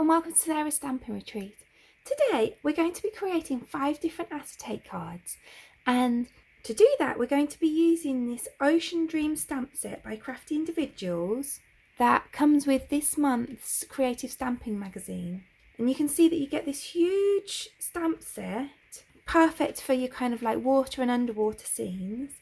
and welcome to Sarah's Stamping Retreat. Today we're going to be creating 5 different acetate cards, and to do that we're going to be using this Ocean Dream stamp set by Crafty Individuals that comes with this month's Creative Stamping magazine. And you can see that you get this huge stamp set, perfect for your kind of like water and underwater scenes,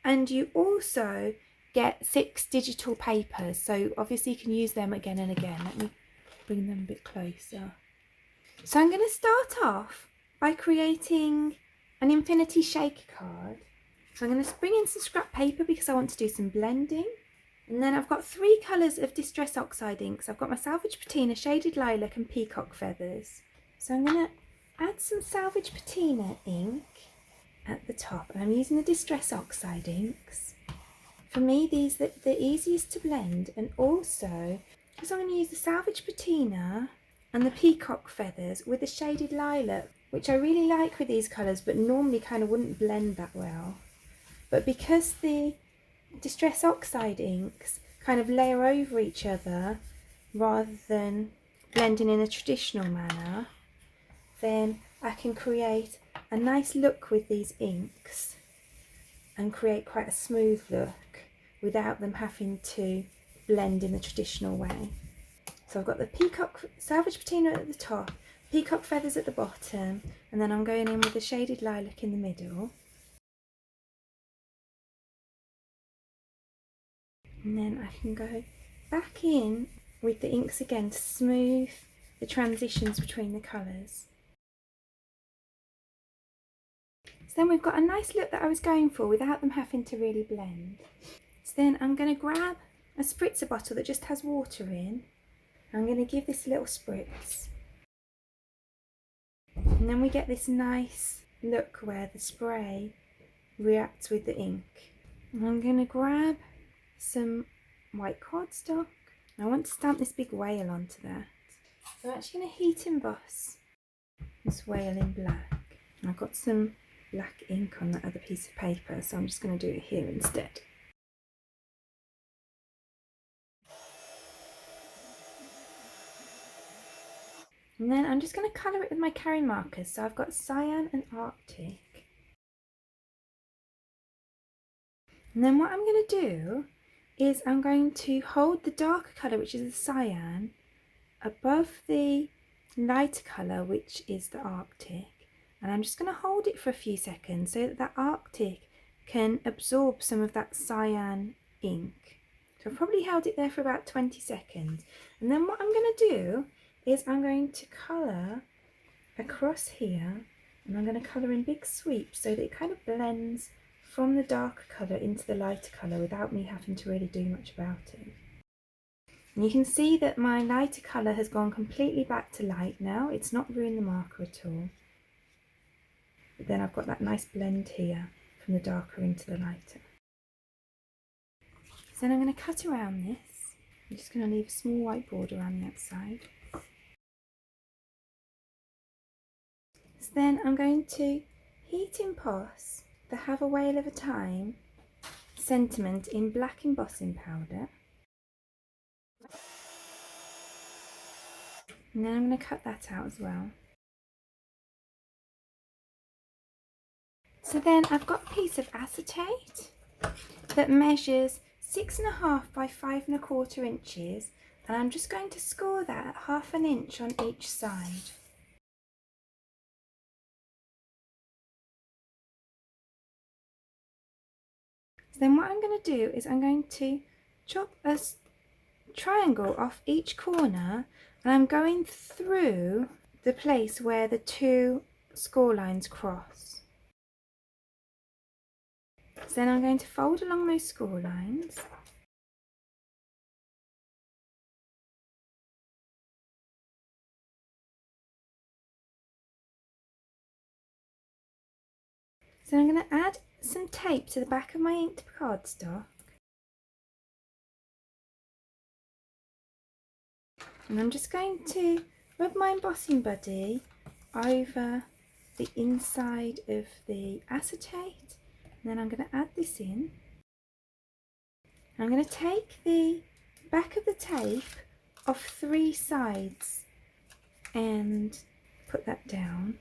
and you also get 6 digital papers, so obviously you can use them again and again. Let me bring them a bit closer. So I'm going to start off by creating an infinity shaker card. So I'm going to bring in some scrap paper because I want to do some blending. And then I've got 3 colours of Distress Oxide inks. I've got my Salvage Patina, Shaded Lilac and Peacock Feathers. So I'm going to add some Salvage Patina ink at the top. And I'm using the Distress Oxide inks. For me, these are the easiest to blend, and also because I'm going to use the Salvage Patina and the Peacock Feathers with the Shaded Lilac, which I really like with these colours but normally kind of wouldn't blend that well. But because the Distress Oxide inks kind of layer over each other rather than blending in a traditional manner, then I can create a nice look with these inks and create quite a smooth look without them having to blend in the traditional way. So I've got the Peacock Salvage Patina at the top, Peacock Feathers at the bottom, and then I'm going in with the Shaded Lilac in the middle. And then I can go back in with the inks again to smooth the transitions between the colours. So then we've got a nice look that I was going for without them having to really blend. So then I'm going to grab a spritzer bottle that just has water in. I'm going to give this a little spritz. And then we get this nice look where the spray reacts with the ink. And I'm going to grab some white cardstock. I want to stamp this big whale onto that. So I'm actually going to heat emboss this whale in black. And I've got some black ink on that other piece of paper, so I'm just going to do it here instead. And then I'm just going to colour it with my Karin markers. So I've got Cyan and Arctic. And then what I'm going to do is I'm going to hold the darker colour, which is the Cyan, above the lighter colour, which is the Arctic. And I'm just going to hold it for a few seconds so that that Arctic can absorb some of that Cyan ink. So I've probably held it there for about 20 seconds. And then what I'm going to do is I'm going to colour across here, and I'm going to colour in big sweeps so that it kind of blends from the darker colour into the lighter colour without me having to really do much about it. And you can see that my lighter colour has gone completely back to light now. It's not ruined the marker at all. But then I've got that nice blend here from the darker into the lighter. So then I'm going to cut around this. I'm just going to leave a small white border around the outside. So then I'm going to heat emboss the Have a Whale of a Time sentiment in black embossing powder. And then I'm going to cut that out as well. So then I've got a piece of acetate that measures 6.5 by 5.25 inches, and I'm just going to score that at 1/2 inch on each side. So then what I'm going to do is I'm going to chop a triangle off each corner, and I'm going through the place where the 2 score lines cross. So then I'm going to fold along those score lines. So I'm going to add some tape to the back of my inked cardstock. And I'm just going to rub my embossing buddy over the inside of the acetate. And then I'm going to add this in. I'm going to take the back of the tape off 3 sides and put that down.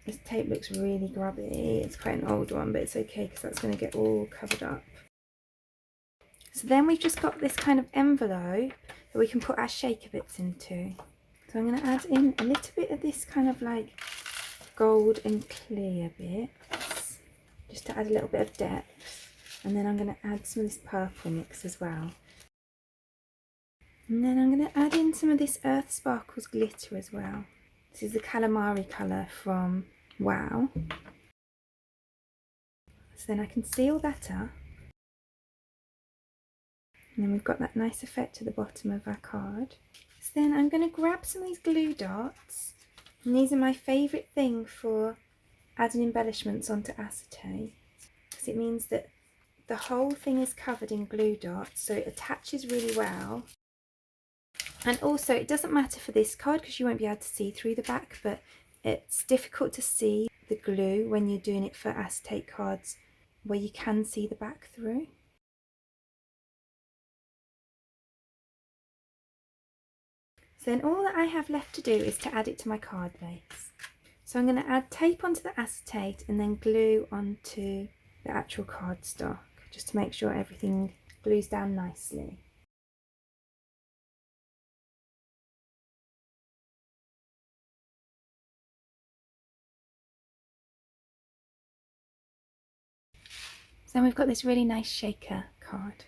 This tape looks really grubby. It's quite an old one, but it's okay because that's going to get all covered up. So then we've just got this kind of envelope that we can put our shaker bits into. So I'm going to add in a little bit of this kind of like gold and clear bits, just to add a little bit of depth. And then I'm going to add some of this purple mix as well. And then I'm going to add in some of this Earth Sparkles glitter as well. This is the calamari colour from Wow. So then I can seal that up. And then we've got that nice effect at the bottom of our card. So then I'm going to grab some of these glue dots. And these are my favourite thing for adding embellishments onto acetate, because it means that the whole thing is covered in glue dots, so it attaches really well. And also it doesn't matter for this card because you won't be able to see through the back, but it's difficult to see the glue when you're doing it for acetate cards where you can see the back through. So then all that I have left to do is to add it to my card base. So I'm going to add tape onto the acetate and then glue onto the actual cardstock, just to make sure everything glues down nicely. So then we've got this really nice shaker card.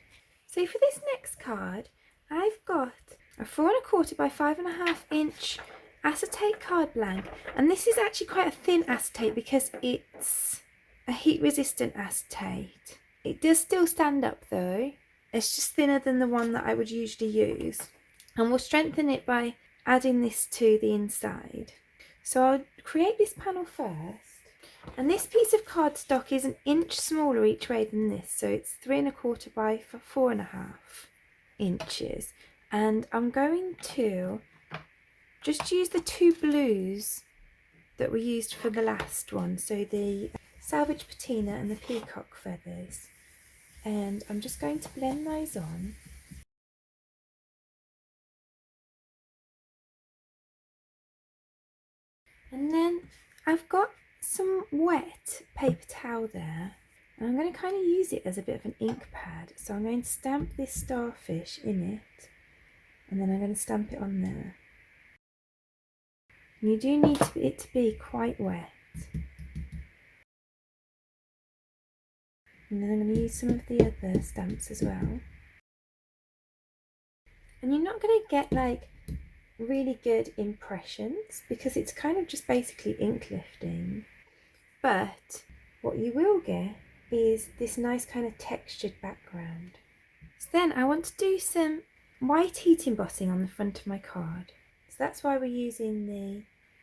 So for this next card, I've got a 4 1/4 by 5.5 inch acetate card blank, and this is actually quite a thin acetate because it's a heat resistant acetate. It does still stand up though. It's just thinner than the one that I would usually use, and we'll strengthen it by adding this to the inside. So I'll create this panel first. And this piece of cardstock is an inch smaller each way than this, so it's 3 1/4 by 4.5 inches. And I'm going to just use the two blues that we used for the last one, so the Salvage Patina and the Peacock Feathers. And I'm just going to blend those on. And then I've got some wet paper towel there, and I'm going to kind of use it as a bit of an ink pad. So I'm going to stamp this starfish in it, and then I'm going to stamp it on there. And you do need it to be quite wet. And then I'm going to use some of the other stamps as well. And you're not going to get like really good impressions because it's kind of just basically ink lifting. But what you will get is this nice kind of textured background. So then I want to do some white heat embossing on the front of my card. So that's why we're using the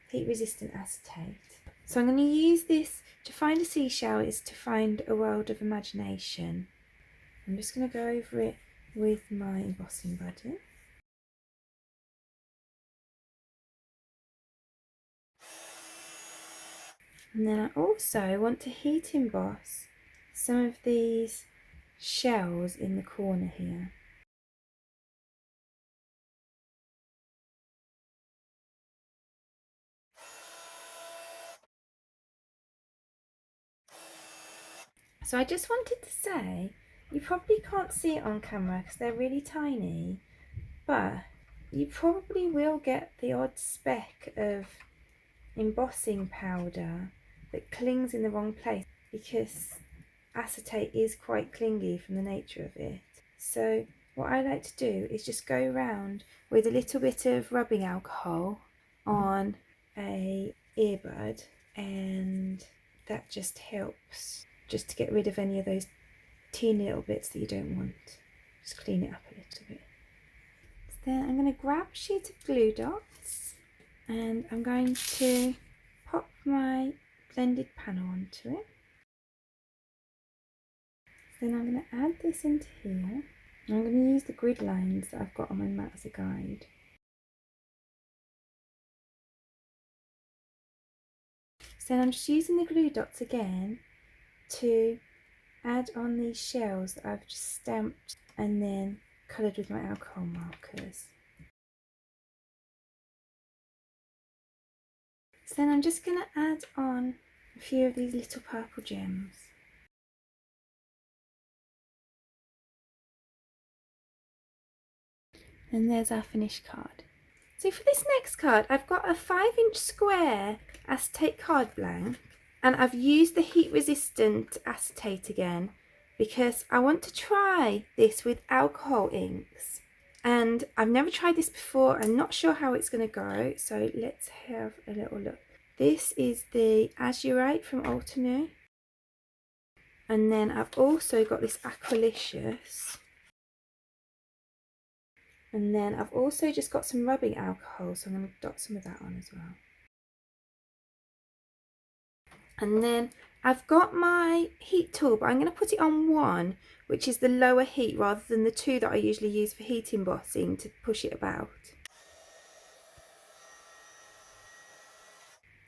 heat resistant acetate. So I'm going to use this to find a seashell is to find a world of imagination. I'm just going to go over it with my embossing buddy. And then I also want to heat emboss some of these shells in the corner here. So I just wanted to say, you probably can't see it on camera because they're really tiny, but you probably will get the odd speck of embossing powder that clings in the wrong place because acetate is quite clingy from the nature of it. So what I like to do is just go around with a little bit of rubbing alcohol on a earbud, and that just helps just to get rid of any of those teeny little bits that you don't want. Just clean it up a little bit. So then I'm going to grab a sheet of glue dots and I'm going to pop my blended panel onto it. Then I'm going to add this into here. I'm going to use the grid lines that I've got on my mat as a guide. So then I'm just using the glue dots again to add on these shells that I've just stamped and then coloured with my alcohol markers. So then I'm just going to add on a few of these little purple gems. And there's our finished card. So for this next card, I've got a 5-inch square acetate card blank, and I've used the heat resistant acetate again because I want to try this with alcohol inks. And I've never tried this before. I'm not sure how it's going to go. So let's have a little look. This is the Azurite from Altenew. And then I've also got this Aqualicious. And then I've also just got some rubbing alcohol. So I'm going to dot some of that on as well. And then I've got my heat tool, but I'm going to put it on one, which is the lower heat, rather than the two that I usually use for heat embossing to push it about.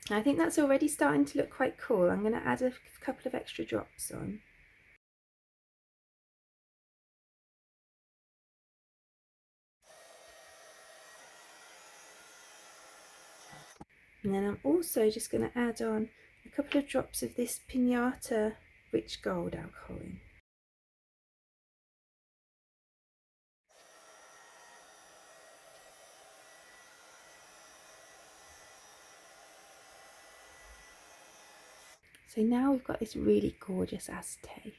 I think that's already starting to look quite cool. I'm going to add a couple of extra drops on. And then I'm also just going to add on a couple of drops of this Pinata rich gold alcohol ink. So now we've got this really gorgeous acetate.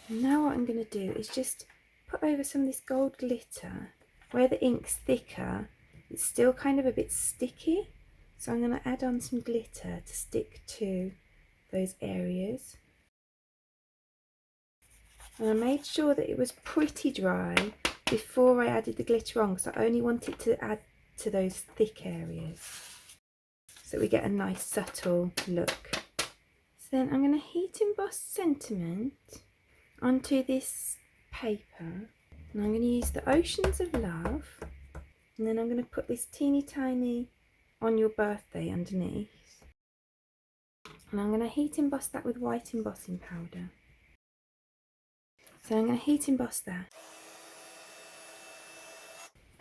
And now what I'm going to do is just put over some of this gold glitter. Where the ink's thicker, it's still kind of a bit sticky. So I'm going to add on some glitter to stick to those areas. And I made sure that it was pretty dry before I added the glitter on, because I only want it to add to those thick areas so we get a nice subtle look. So then I'm going to heat emboss sentiment onto this paper, and I'm going to use the Oceans of Love, and then I'm going to put this teeny tiny On Your Birthday underneath, and I'm going to heat emboss that with white embossing powder. So I'm going to heat emboss that,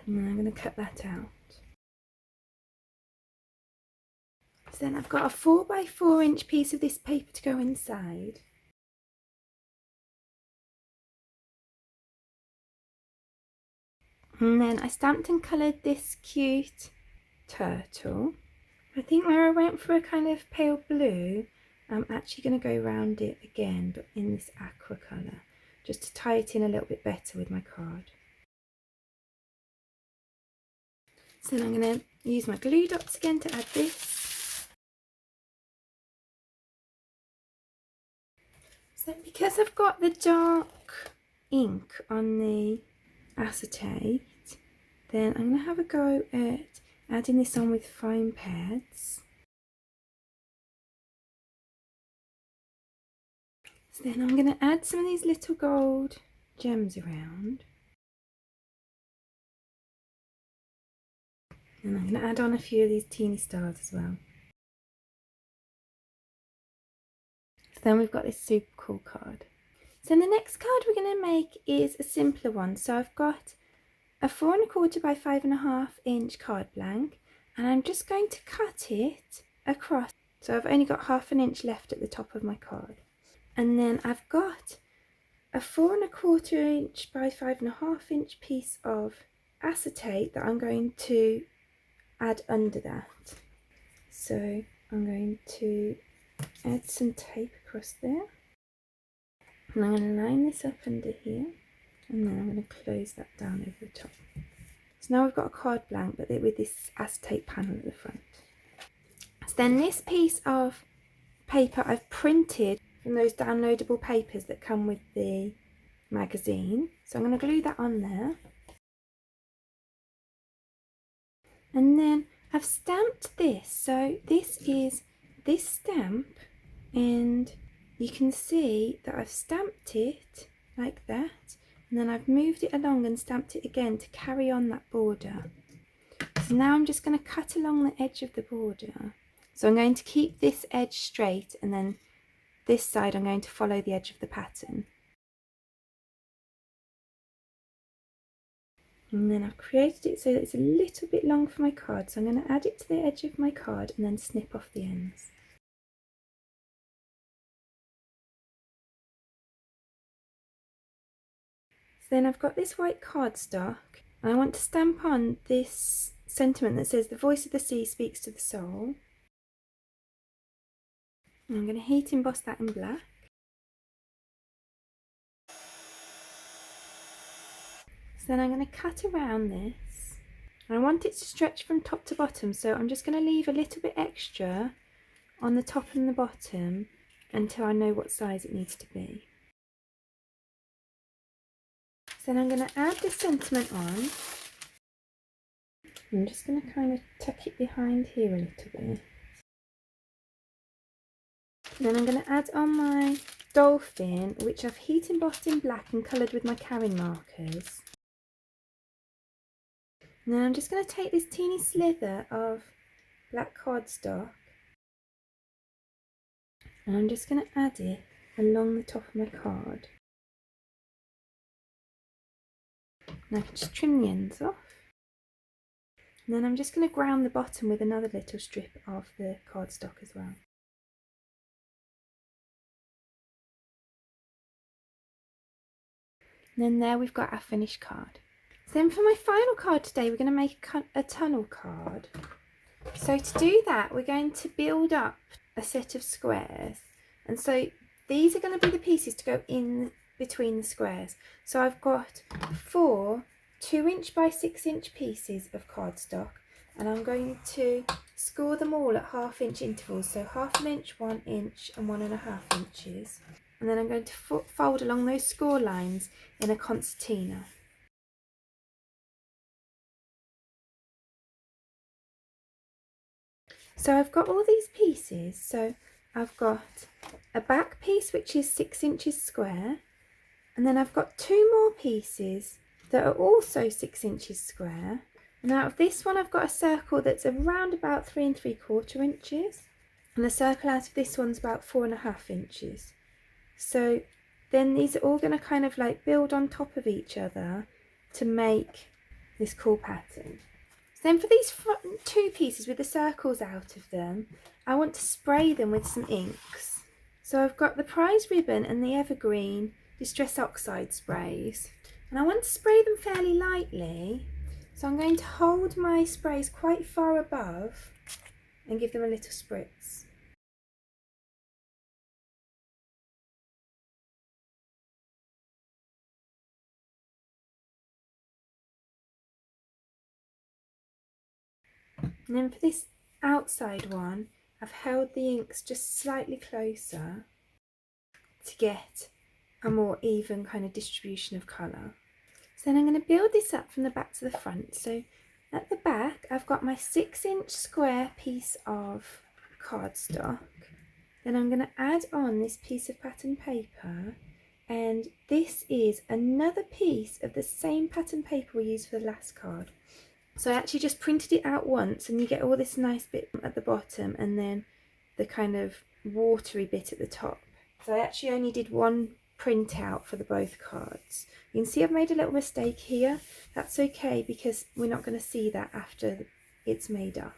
and then I'm going to cut that out. So then I've got a 4x4-inch piece of this paper to go inside. And then I stamped and coloured this cute turtle. I think where I went for a kind of pale blue, I'm actually going to go around it again, but in this aqua colour, just to tie it in a little bit better with my card. So then I'm going to use my glue dots again to add this. So because I've got the dark ink on the acetate, then I'm going to have a go at adding this on with foam pads. So then I'm going to add some of these little gold gems around. And I'm going to add on a few of these teeny stars as well. So then we've got this super cool card. So the next card we're going to make is a simpler one. So I've got a 4 1/4 by 5.5 inch card blank, and I'm just going to cut it across. So I've only got 1/2 inch left at the top of my card. And then I've got a 4 1/4 inch by 5.5 inch piece of acetate that I'm going to add under that. So I'm going to add some tape across there, and I'm going to line this up under here, and then I'm going to close that down over the top. So now we've got a card blank, but with this acetate panel at the front. So then this piece of paper I've printed from those downloadable papers that come with the magazine. So I'm going to glue that on there. And then I've stamped this. So this is this stamp, and you can see that I've stamped it like that, and then I've moved it along and stamped it again to carry on that border. So now I'm just going to cut along the edge of the border. So I'm going to keep this edge straight, and then this side I'm going to follow the edge of the pattern. And then I've created it so that it's a little bit long for my card, so I'm going to add it to the edge of my card and then snip off the ends. So then I've got this white cardstock and I want to stamp on this sentiment that says the voice of the sea speaks to the soul. And I'm going to heat emboss that in black. So then I'm going to cut around this. And I want it to stretch from top to bottom, so I'm just going to leave a little bit extra on the top and the bottom until I know what size it needs to be. So then I'm going to add this sentiment on. I'm just going to kind of tuck it behind here a little bit. And then I'm going to add on my dolphin, which I've heat embossed in black and coloured with my Karin markers. And then I'm just going to take this teeny slither of black cardstock and I'm just going to add it along the top of my card. And I can just trim the ends off. And then I'm just going to ground the bottom with another little strip of the cardstock as well. And then there we've got our finished card. So then for my final card today, we're going to make a tunnel card. So to do that, we're going to build up a set of squares. And so these are going to be the pieces to go in between the squares. So I've got 4 2" by 6" pieces of cardstock, and I'm going to score them all at 1/2 inch intervals. So 1/2 inch, 1 inch and 1.5 inches. And then I'm going to fold along those score lines in a concertina. So I've got all these pieces. So I've got a back piece which is 6 inches square, and then I've got 2 more pieces that are also 6 inches square. And out of this one I've got a circle that's around about 3 3/4 inches, and the circle out of this one's about 4.5 inches. So then these are all going to kind of like build on top of each other to make this cool pattern. So then for these front 2 pieces with the circles out of them, I want to spray them with some inks. So I've got the Prize Ribbon and the Evergreen Distress Oxide sprays, and I want to spray them fairly lightly. So I'm going to hold my sprays quite far above and give them a little spritz. And then for this outside one, I've held the inks just slightly closer to get a more even kind of distribution of colour. So then I'm going to build this up from the back to the front. So at the back, I've got my 6 inch square piece of cardstock. Then I'm going to add on this piece of pattern paper, and this is another piece of the same pattern paper we used for the last card. So I actually just printed it out once, and you get all this nice bit at the bottom and then the kind of watery bit at the top. So I actually only did one print out for the both cards. You can see I've made a little mistake here. That's okay, because we're not going to see that after it's made up.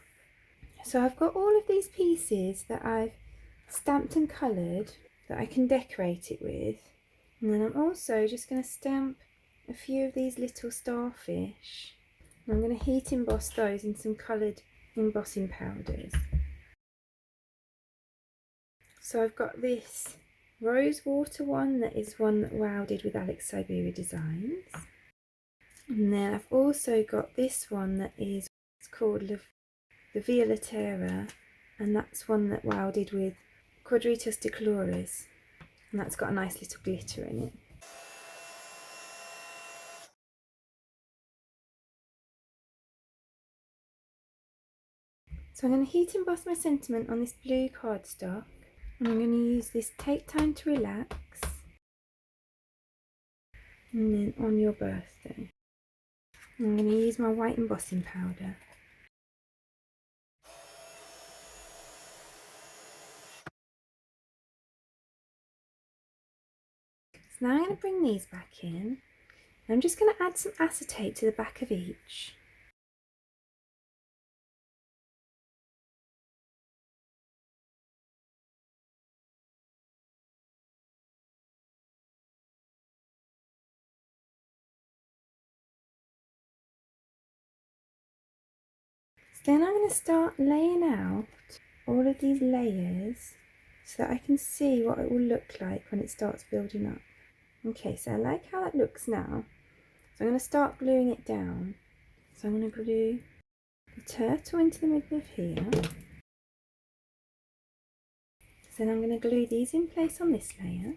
So I've got all of these pieces that I've stamped and coloured that I can decorate it with. And then I'm also just going to stamp a few of these little starfish. I'm going to heat emboss those in some coloured embossing powders. So I've got this rose water one that is one that Wow did with Alex Siberia Designs. And then I've also got this one that is, it's called the Via Latera, and that's one that Wow did with Quadritos de Colores, and that's got a nice little glitter in it. So I'm going to heat emboss my sentiment on this blue cardstock, and I'm going to use this Take Time to Relax, and then On Your Birthday. And I'm going to use my white embossing powder. So now I'm going to bring these back in, I'm just going to add some acetate to the back of each. Then I'm going to start laying out all of these layers so that I can see what it will look like when it starts building up. Okay, so I like how that looks now. So I'm going to start gluing it down. So I'm going to glue the turtle into the middle of here. So then I'm going to glue these in place on this layer.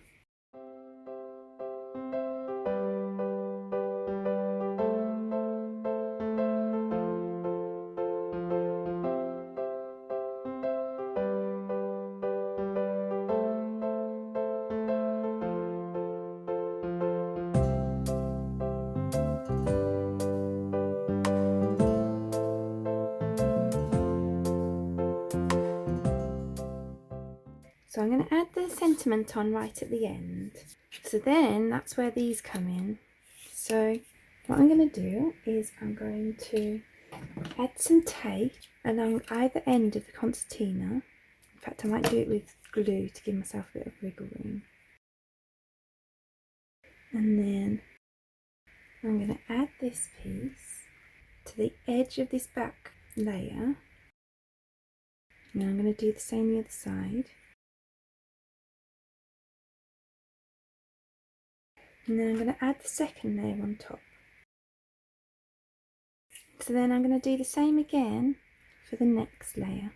So I'm going to add the sentiment on right at the end. So then that's where these come in. So what I'm going to do is I'm going to add some tape along either end of the concertina. In fact, I might do it with glue to give myself a bit of wiggle room. And then I'm going to add this piece to the edge of this back layer. And I'm going to do the same the other side. And then I'm going to add the second layer on top. So then I'm going to do the same again for the next layer.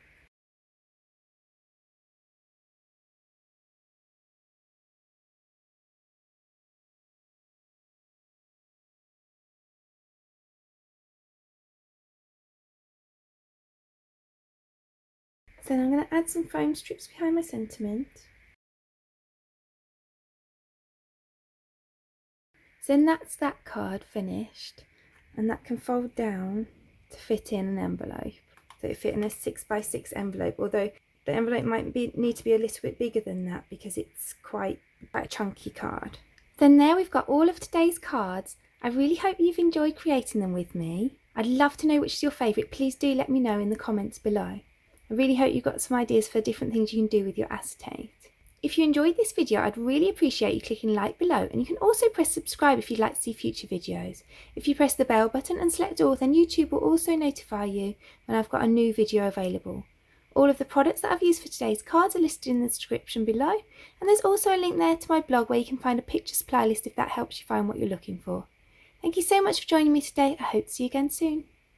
So then I'm going to add some foam strips behind my sentiment. So then that's that card finished, and that can fold down to fit in an envelope. So it fit in a 6x6 envelope, although the envelope might need to be a little bit bigger than that because it's quite a chunky card. Then there we've got all of today's cards. I really hope you've enjoyed creating them with me. I'd love to know which is your favourite. Please do let me know in the comments below. I really hope you've got some ideas for different things you can do with your acetate. If you enjoyed this video, I'd really appreciate you clicking like below, and you can also press subscribe if you'd like to see future videos. If you press the bell button and select all, then YouTube will also notify you when I've got a new video available. All of the products that I've used for today's cards are listed in the description below, and there's also a link there to my blog where you can find a picture supply list if that helps you find what you're looking for. Thank you so much for joining me today. I hope to see you again soon.